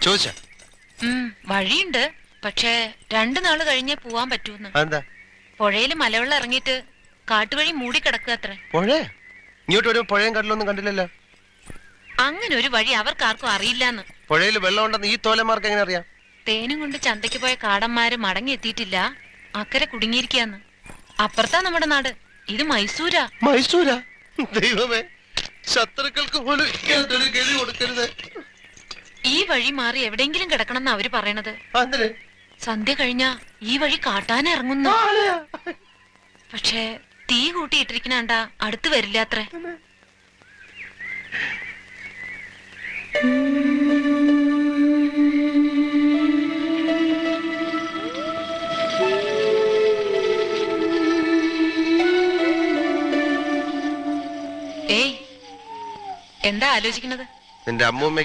ചോദിച്ചാ വഴിയുണ്ട്, പക്ഷേ 2 നാള് കഴിഞ്ഞേ പോവാൻ പറ്റൂന്ന്. എന്താ? പുഴയില് മലവെള്ളം ഇറങ്ങിയിട്ട് കാട്ടുവഴി മൂടിക്കിടക്കുക അത്ര. പുഴ ഇങ്ങോട്ട് ഒരു പുഴയും കടലൊന്നും കണ്ടില്ലല്ലോ. അങ്ങനെ ഒരു വഴി അവർക്കാർക്കും അറിയില്ലാന്ന്. പുഴയിൽ വെള്ളം ഉണ്ടെന്ന് ഈ തോലന്മാർക്ക് എങ്ങനെ അറിയാം? തേനും കൊണ്ട് ചന്തയ്ക്ക് പോയ കാടന്മാര് മടങ്ങി എത്തിയിട്ടില്ല, അക്കരെ കുടുങ്ങിയിരിക്കാന്ന്. അപ്പുറത്താ നമ്മുടെ നാട്, ഇത് മൈസൂരാ. മൈസൂരാ? ദൈവമേ, ശത്രുക്കൾക്ക് പോലും ഇങ്ങനത്തൊരു ഗതി കൊടുക്കരുത്. ഈ വഴി മാറി എവിടെയെങ്കിലും കിടക്കണമെന്ന് അവര് പറയണത്. സന്ധ്യ കഴിഞ്ഞാ ഈ വഴി കാട്ടാൻ ഇറങ്ങുന്നു. പക്ഷേ തീ കൂട്ടിയിട്ടിരിക്കണ അടുത്ത് വരില്ല അത്രേ. ഏയ്, എന്താ ആലോചിക്കണത്? നിന്റെ അമ്മൂമ്മയ്ക്ക്